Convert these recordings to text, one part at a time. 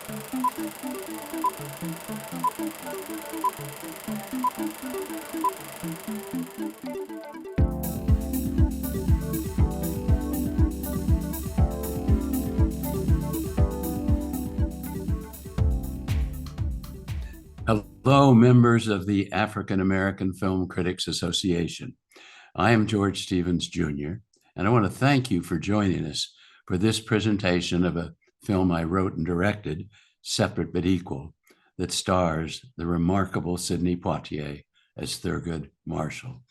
Hello, members of the African American Film Critics Association. I am George Stevens, Jr., and I want to thank you for joining us for this presentation of a film I wrote and directed, Separate but Equal, that stars the remarkable Sidney Poitier as Thurgood Marshall.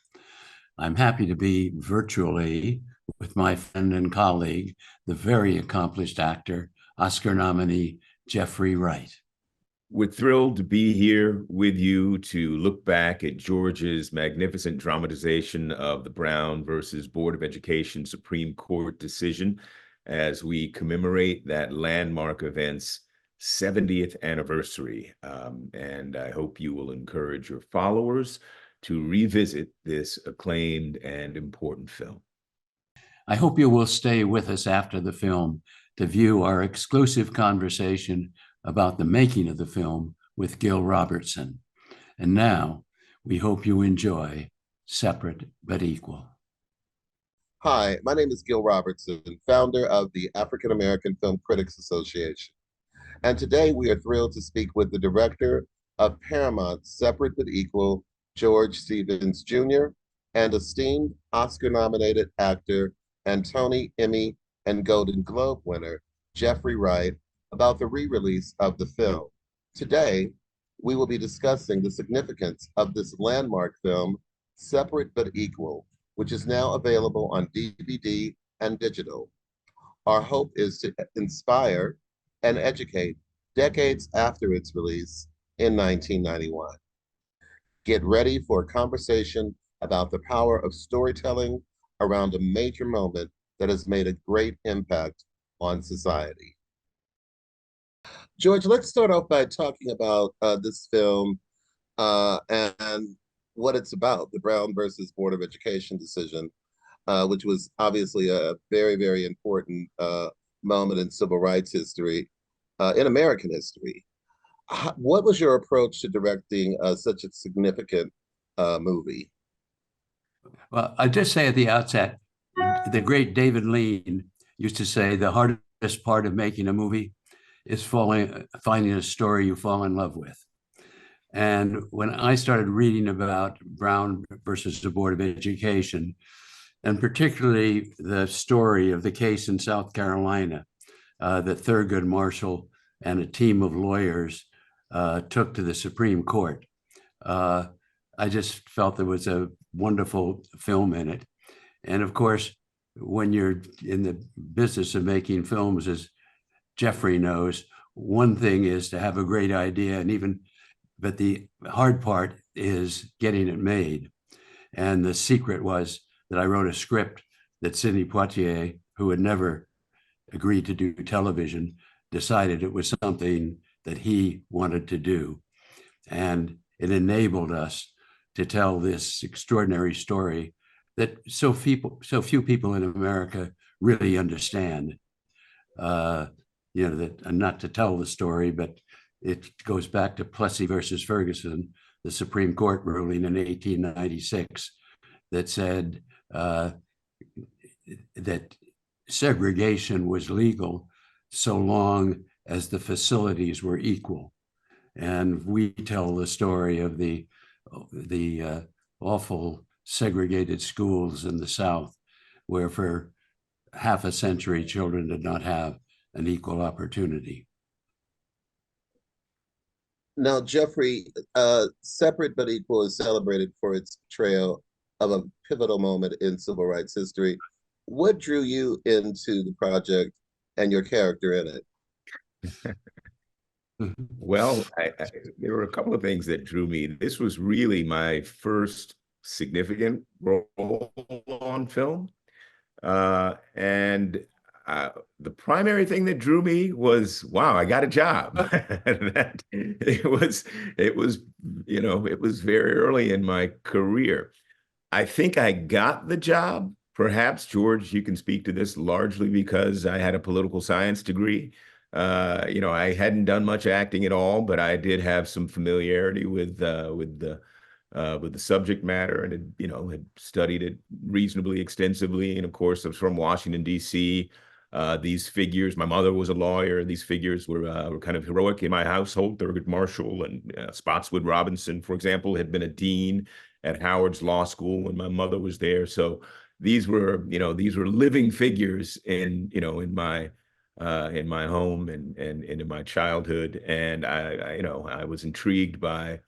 I'm happy to be virtually with my friend and colleague, the very accomplished actor, Oscar nominee Jeffrey Wright. We're thrilled to be here with you to look back at George's magnificent dramatization of the Brown versus Board of Education Supreme Court decision as we commemorate that landmark event's 70th anniversary. And I hope you will encourage your followers to revisit this acclaimed and important film. I hope you will stay with us after the film to view our exclusive conversation about the making of the film with Gil Robertson. And now, we hope you enjoy Separate but Equal. Hi, my name is Gil Robertson, founder of the African American Film Critics Association. And today we are thrilled to speak with the director of Paramount's Separate but Equal, George Stevens Jr., and esteemed Oscar-nominated actor and Tony, Emmy, and Golden Globe winner, Jeffrey Wright, about the re-release of the film. Today, we will be discussing the significance of this landmark film, Separate but Equal, which is now available on DVD and digital. Our hope is to inspire and educate decades after its release in 1991. Get ready for a conversation about the power of storytelling around a major moment that has made a great impact on society. George, let's start off by talking about this film and what it's about, the Brown versus Board of Education decision, which was obviously a very, very important moment in civil rights history, in American history. What was your approach to directing such a significant movie? Well, I just say at the outset, the great David Lean used to say the hardest part of making a movie is finding a story you fall in love with. And when I started reading about Brown versus the Board of Education, and particularly the story of the case in South Carolina that Thurgood Marshall and a team of lawyers took to the Supreme Court, I just felt there was a wonderful film in it. And of course, when you're in the business of making films, as Jeffrey knows, one thing is to have a great idea, but the hard part is getting it made. And the secret was that I wrote a script that Sidney Poitier, who had never agreed to do television, decided it was something that he wanted to do. And it enabled us to tell this extraordinary story that so few people in America really understand. That not to tell the story, but it goes back to Plessy versus Ferguson, the Supreme Court ruling in 1896 that said that segregation was legal so long as the facilities were equal. And we tell the story of the awful segregated schools in the South, where for half a century children did not have an equal opportunity. Now, Jeffrey, Separate but Equal is celebrated for its portrayal of a pivotal moment in civil rights history. What drew you into the project and your character in it? Well, there were a couple of things that drew me. This was really my first significant role on film. And the primary thing that drew me was, wow, I got a job. That it was very early in my career. I think I got the job. Perhaps, George, you can speak to this, largely because I had a political science degree. I hadn't done much acting at all, but I did have some familiarity with the subject matter, and had studied it reasonably extensively. And of course, I was from Washington, D.C. These figures, my mother was a lawyer. These figures were kind of heroic in my household. Thurgood Marshall and Spotswood Robinson, for example, had been a dean at Howard's Law School when my mother was there. So these were living figures in my home and in my childhood. And I was intrigued by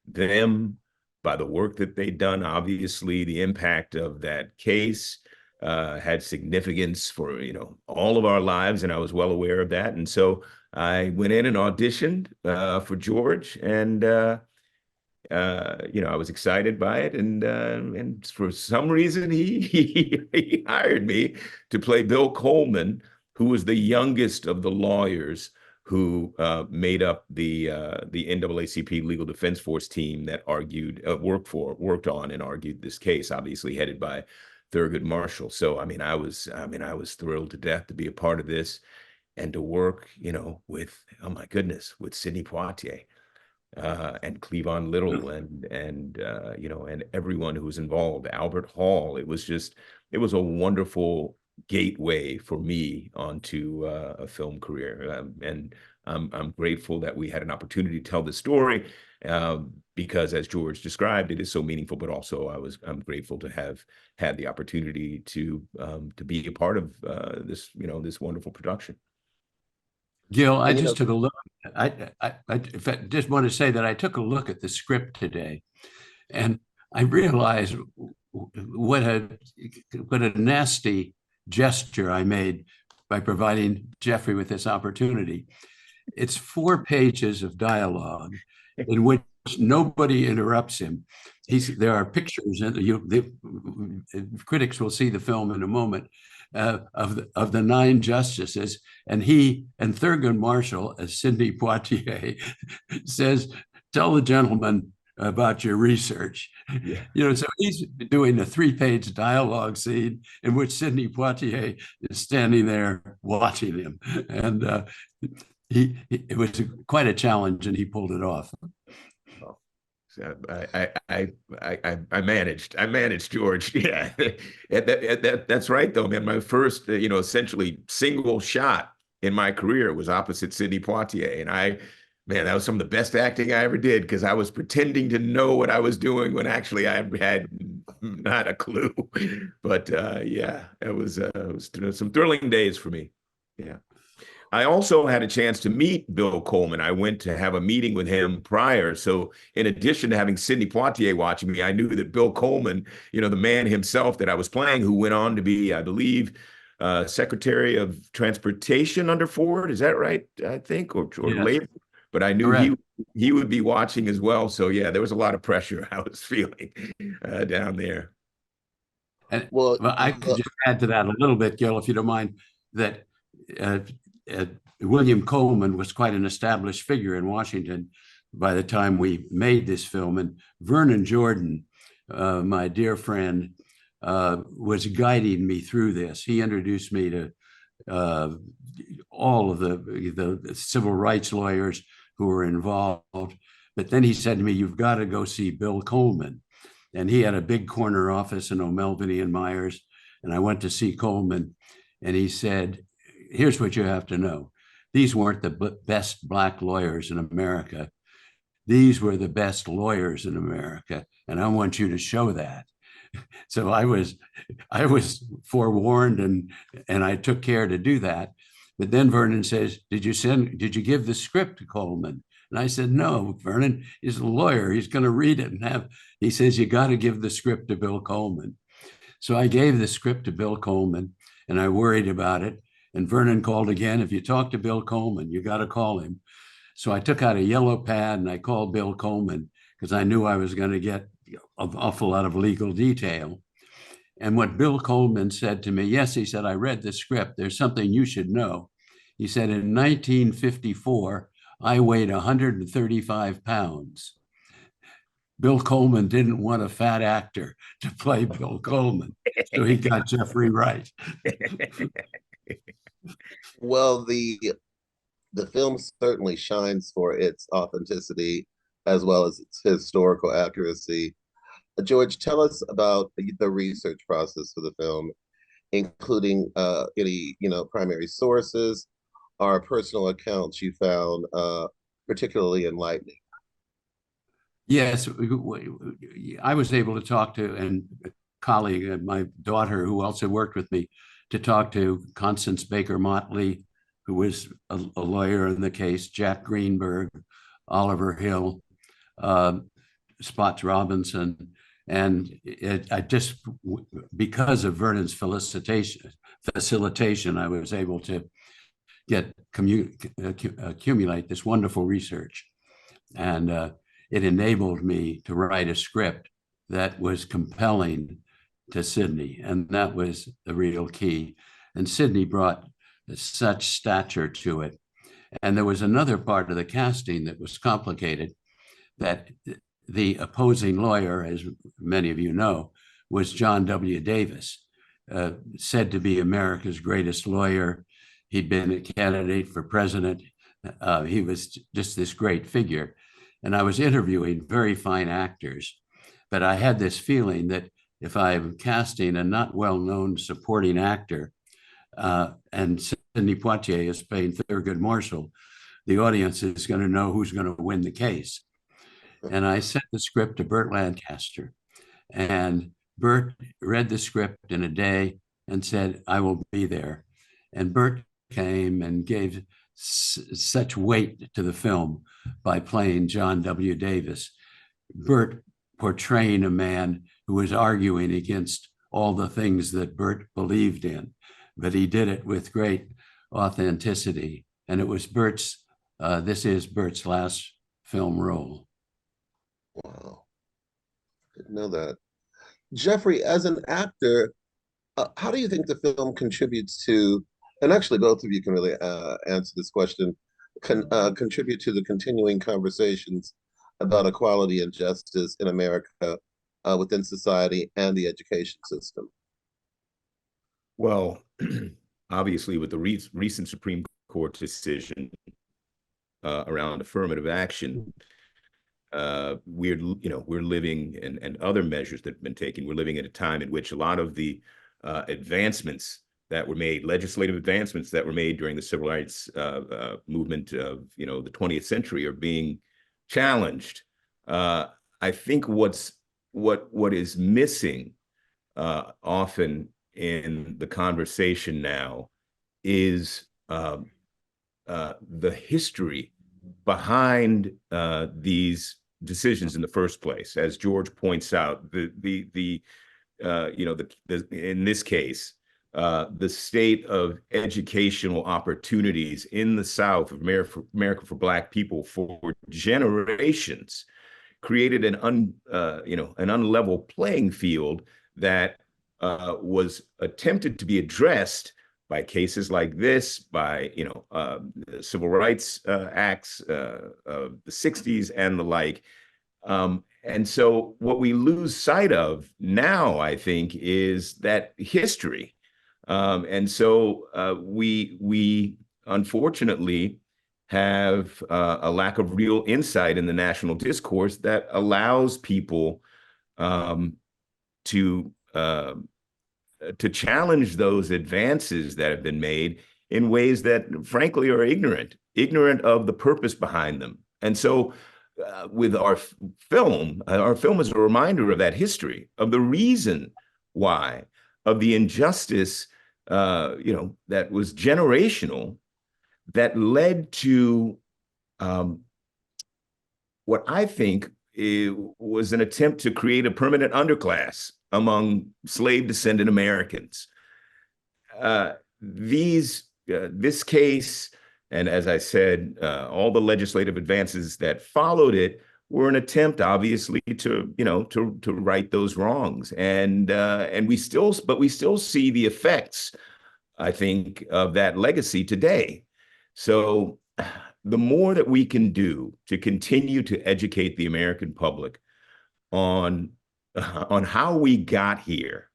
them, by the work that they'd done. Obviously, the impact of that case had significance for, all of our lives, and I was well aware of that. And so I went in and auditioned for George, and I was excited by it, and for some reason he hired me to play Bill Coleman, who was the youngest of the lawyers who made up the NAACP Legal Defense Force team that worked on and argued this case, obviously headed by Thurgood Marshall. So I was thrilled to death to be a part of this and to work, with, oh my goodness, with Sidney Poitier and Cleavon Little and everyone who was involved, Albert Hall. It was a wonderful gateway for me onto a film career. And I'm grateful that we had an opportunity to tell this story because, as George described, it is so meaningful, but also I'm grateful to have had the opportunity to be a part of this wonderful production. Gil, I just took a look. I just want to say that I took a look at the script today, and I realized what a nasty gesture I made by providing Jeffrey with this opportunity. It's 4 pages of dialogue in which nobody interrupts him. There are pictures, and the critics will see the film in a moment, of the 9 justices, and he and Thurgood Marshall, as Sidney Poitier, says, "Tell the gentleman about your research." Yeah. So he's doing a 3-page dialogue scene in which Sidney Poitier is standing there watching him, and it was quite a challenge, and he pulled it off. I managed, George. Yeah, that's right, though, man. My first, essentially single shot in my career was opposite Sidney Poitier, and that was some of the best acting I ever did, because I was pretending to know what I was doing when actually I had not a clue. But it was some thrilling days for me. Yeah. I also had a chance to meet Bill Coleman. I went to have a meeting with him prior. So in addition to having Sidney Poitier watching me, I knew that Bill Coleman, the man himself that I was playing, who went on to be, I believe, Secretary of Transportation under Ford. Is that right? I think, or Yes. Labor. But I knew he would be watching as well. So yeah, there was a lot of pressure I was feeling down there. And I could just add to that a little bit, Gil, if you don't mind, that William Coleman was quite an established figure in Washington by the time we made this film. And Vernon Jordan, my dear friend, was guiding me through this. He introduced me to all of the civil rights lawyers who were involved. But then he said to me, "You've got to go see Bill Coleman." And he had a big corner office in O'Melveny and Myers. And I went to see Coleman, and he said, "Here's what you have to know. These weren't the best Black lawyers in America. These were the best lawyers in America, and I want you to show that." So I was forewarned, and I took care to do that. But then Vernon says, did you give the script to Coleman? And I said, "No, Vernon is a lawyer. He's going to read it he says, "You got to give the script to Bill Coleman." So I gave the script to Bill Coleman, and I worried about it. And Vernon called again. "If you talk to Bill Coleman, you got to call him." So I took out a yellow pad and I called Bill Coleman, because I knew I was going to get an awful lot of legal detail. And what Bill Coleman said to me, yes, he said, "I read the script. There's something you should know." He said, "In 1954, I weighed 135 pounds. Bill Coleman didn't want a fat actor to play Bill Coleman, so he got Jeffrey Wright." Well, the The film certainly shines for its authenticity as well as its historical accuracy. George, tell us about the research process for the film, including any primary sources or personal accounts you found particularly enlightening. Yes, I was able to talk to a colleague, my daughter, who also worked with me, to talk to Constance Baker Motley, who was a lawyer in the case, Jack Greenberg, Oliver Hill, uh, Spots Robinson. And I just, because of Vernon's facilitation, I was able to accumulate this wonderful research. And it enabled me to write a script that was compelling to Sidney. And that was the real key. And Sidney brought such stature to it. And there was another part of the casting that was complicated, that the opposing lawyer, as many of you know, was John W. Davis, said to be America's greatest lawyer. He'd been a candidate for president. He was just this great figure. And I was interviewing very fine actors, but I had this feeling that if I'm casting a not well-known supporting actor, and Sidney Poitier is playing Thurgood Marshall, the audience is going to know who's going to win the case. And I sent the script to Burt Lancaster, and Burt read the script in a day and said, "I will be there." And Burt came and gave such weight to the film by playing John W. Davis. Burt portraying a man who was arguing against all the things that Burt believed in, but he did it with great authenticity. And it was this is Burt's last film role. Wow, didn't know that. Jeffrey, as an actor, how do you think the film contributes to, and actually both of you can really answer this question, contribute to the continuing conversations about equality and justice in America within society and the education system? Well, obviously, with the recent Supreme Court decision around affirmative action, we're living, and other measures that have been taken, we're living at a time in which a lot of the advancements that were made, legislative advancements that were made during the civil rights movement of the 20th century, are being challenged. I think what is missing often in the conversation now is the history behind these decisions in the first place. As George points out, in this case, the state of educational opportunities in the South of America for Black people for generations created an unlevel playing field that was attempted to be addressed by cases like this, by the civil rights acts of the 60s and the like. And so what we lose sight of now, I think, is that history. And so we unfortunately have a lack of real insight in the national discourse that allows people to challenge those advances that have been made in ways that, frankly, are ignorant of the purpose behind them. And so with our film is a reminder of that history, of the reason why, of the injustice that was generational, that led to what I think was an attempt to create a permanent underclass among slave descendant Americans. This case, and as I said, all the legislative advances that followed it were an attempt, obviously, to right those wrongs, and we still see the effects, I think, of that legacy today. So the more that we can do to continue to educate the American public on how we got here,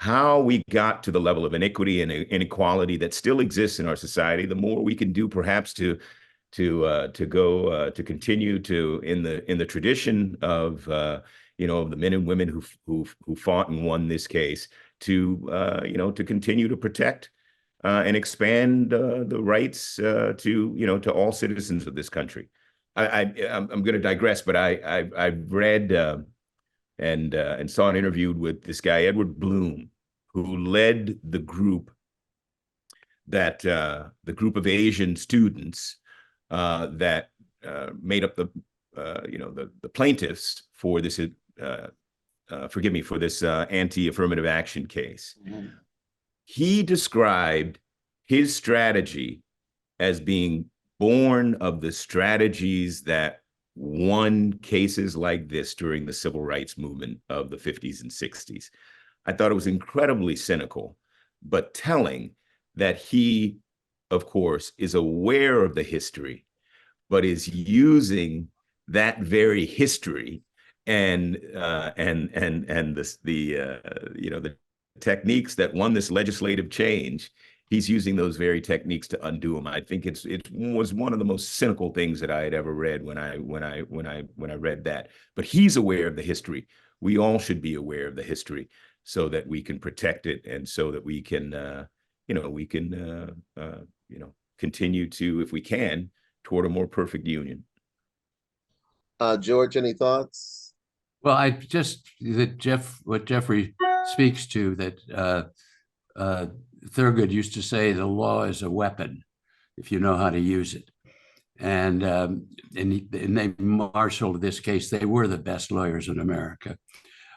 how we got to the level of inequity and inequality that still exists in our society, the more we can do perhaps to continue to in the tradition of of the men and women who fought and won this case to continue to protect and expand the rights to all citizens of this country. I'm going to digress, but I read and saw an interview with this guy Edward Bloom, who led the group of Asian students that made up the plaintiffs for this for this anti-affirmative action case. Mm-hmm. He described his strategy as being born of the strategies that won cases like this during the civil rights movement of the 50s and 60s. I thought it was incredibly cynical, but telling that he, of course, is aware of the history, but is using that very history and the techniques that won this legislative change. He's using those very techniques to undo them. I think it was one of the most cynical things that I had ever read when I read that. But he's aware of the history. We all should be aware of the history so that we can protect it, and so that we can continue to, if we can, toward a more perfect union. George, any thoughts? Well, what Jeffrey speaks to, that Thurgood used to say the law is a weapon if you know how to use it. And they marshaled this case. They were the best lawyers in America.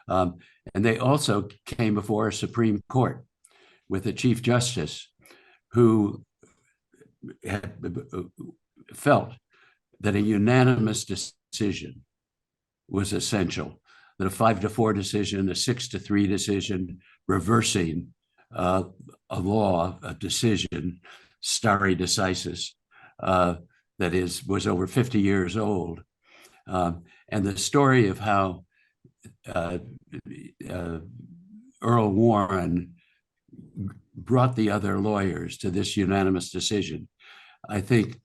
And they also came before a Supreme Court with a Chief Justice who had felt that a unanimous decision was essential, that a 5-4 decision, a 6-3 decision, reversing a law, a decision, stare decisis, that was over 50 years old. And the story of how Earl Warren brought the other lawyers to this unanimous decision, I think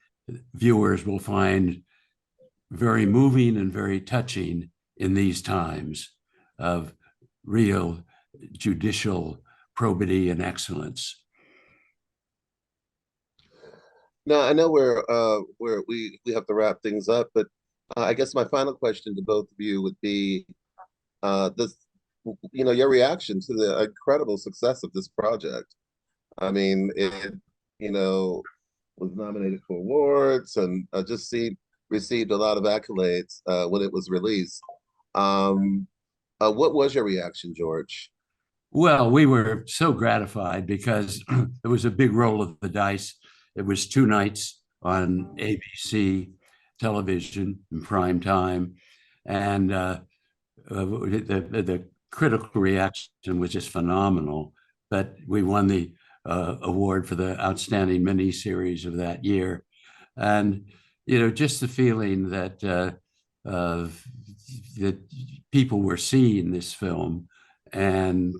viewers will find very moving and very touching in these times of real judicial probity and excellence. Now, I know we have to wrap things up, but I guess my final question to both of you would be your reaction to the incredible success of this project. I mean, it was nominated for awards and received a lot of accolades when it was released. What was your reaction, George? Well, we were so gratified because it was a big roll of the dice. It was 2 nights on ABC television in prime time, and the critical reaction was just phenomenal. But we won the award for the outstanding miniseries of that year, and just the feeling that that people were seeing this film and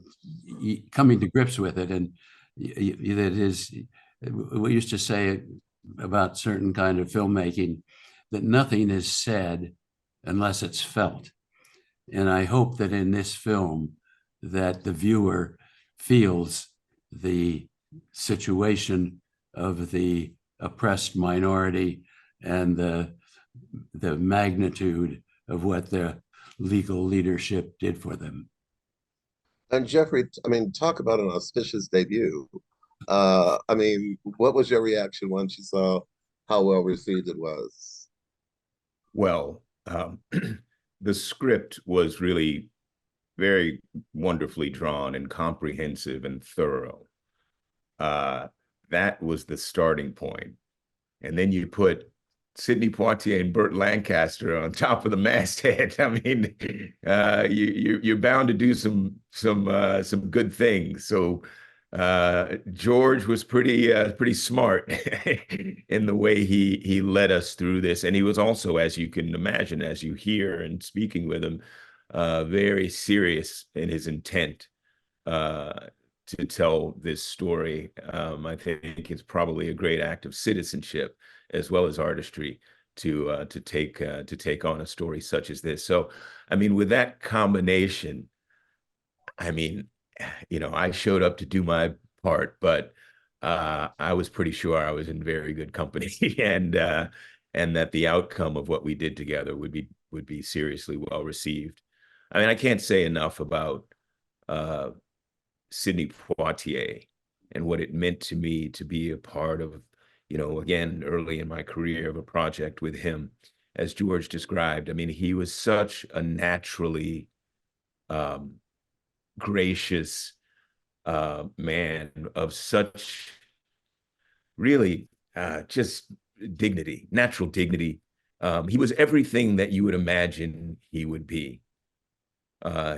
coming to grips with it. And that is, we used to say about certain kind of filmmaking, that nothing is said unless it's felt. And I hope that in this film that the viewer feels the situation of the oppressed minority and the magnitude of what the legal leadership did for them. And Jeffrey, talk about an auspicious debut. What was your reaction once you saw how well received it was? Well, the script was really very wonderfully drawn and comprehensive and thorough. That was the starting point. And then you put Sidney Poitier and Burt Lancaster on top of the masthead. You're bound to do some good things. So George was pretty smart in the way he led us through this, and he was also, as you can imagine, as you hear and speaking with him, very serious in his intent to tell this story. I think it's probably a great act of citizenship as well as artistry to take on a story such as this. So, I mean, with that combination, I mean, I showed up to do my part, but I was pretty sure I was in very good company, and that the outcome of what we did together would be seriously well received. I mean, I can't say enough about uh, Sidney Poitier and what it meant to me to be a part of, again, early in my career, of a project with him. As George described, I mean, he was such a naturally um, gracious man of such really just dignity, natural dignity. He was everything that you would imagine he would be.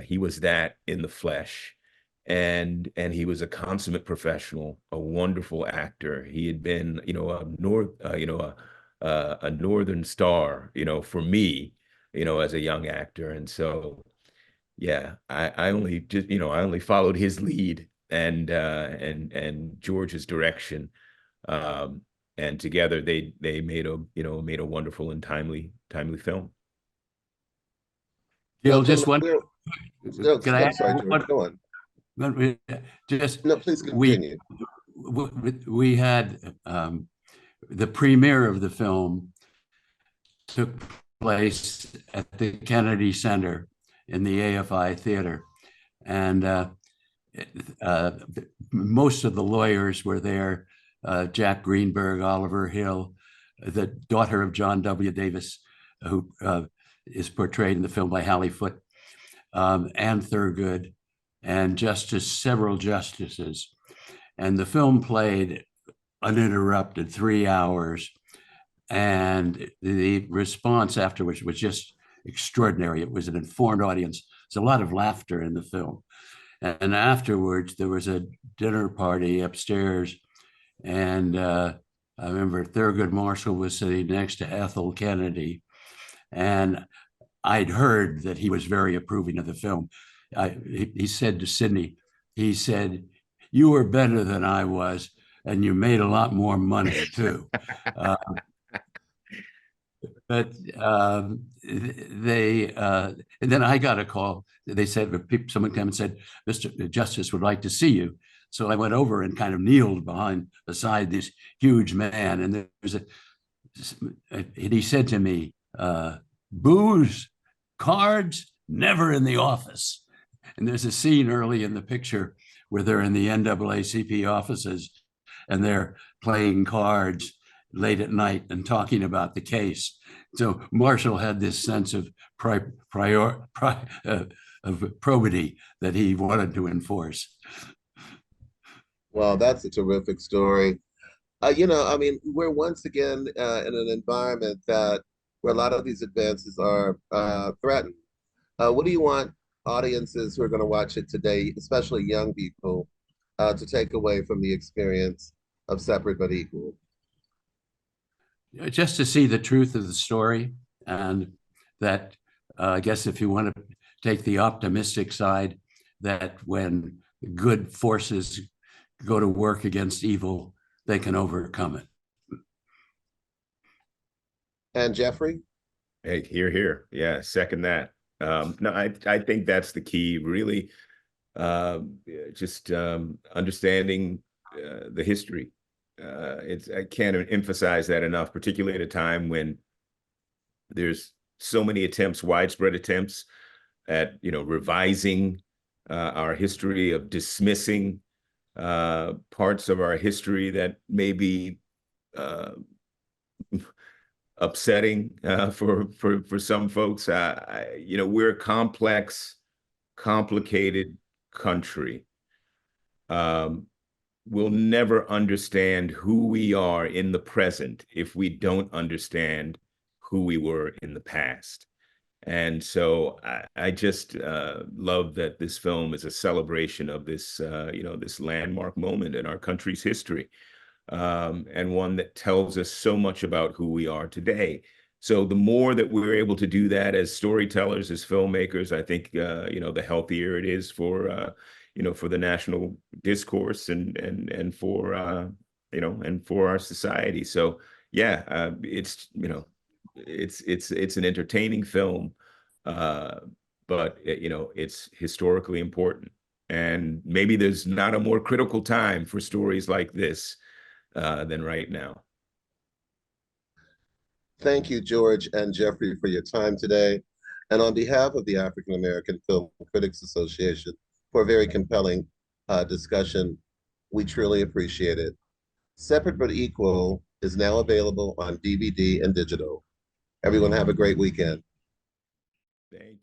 He was that in the flesh, and he was a consummate professional, a wonderful actor. He had been, a northern star, for me, as a young actor, and so yeah, I only just, I only followed his lead and George's direction. Um, and together they made a wonderful and timely film. Well, Gil, just gentlemen, one, can I I'm add sorry, George, go on. just, No, please we, continue. we had the premiere of the film took place at the Kennedy Center in the AFI Theater. And uh, most of the lawyers were there, Jack Greenberg, Oliver Hill, the daughter of John W. Davis, who is portrayed in the film by Hallie Foote, Anne Thurgood, and several justices. And the film played uninterrupted 3 hours. And the response afterwards was just extraordinary. It was an informed audience. There's a lot of laughter in the film. And afterwards, there was a dinner party upstairs. And I remember Thurgood Marshall was sitting next to Ethel Kennedy. And I'd heard that he was very approving of the film. He said to Sidney, he said, "You were better than I was, and you made a lot more money too." But and then I got a call. They said, someone came and said, "Mr. Justice would like to see you." So I went over and kind of kneeled beside this huge man. And he said to me, "Booze, cards, never in the office." And there's a scene early in the picture where they're in the NAACP offices and they're playing cards late at night and talking about the case. So Marshall had this sense of of probity that he wanted to enforce. Well, that's a terrific story. I mean, we're once again in an environment where a lot of these advances are threatened. What do you want audiences who are going to watch it today, especially young people, to take away from the experience of Separate but Equal? Just to see the truth of the story, and that I guess if you want to take the optimistic side, that when good forces go to work against evil, they can overcome it. And Jeffrey? Hey, here. Yeah, second that. No, I think that's the key, really. Just understanding the history. I can't emphasize that enough, particularly at a time when there's so many widespread attempts at revising our history, of dismissing parts of our history that may be upsetting for some folks. We're a complex, complicated country. We'll never understand who we are in the present if we don't understand who we were in the past. And so I just love that this film is a celebration of this, this landmark moment in our country's history, and one that tells us so much about who we are today. So the more that we're able to do that as storytellers, as filmmakers, I think, the healthier it is for for the national discourse and for and for our society. So yeah, it's an entertaining film, but it's historically important. And maybe there's not a more critical time for stories like this than right now. Thank you, George and Jeffrey, for your time today. And on behalf of the African American Film Critics Association, for a very compelling discussion, we truly appreciate it. Separate but Equal is now available on DVD and digital. Everyone have a great weekend. Thank you.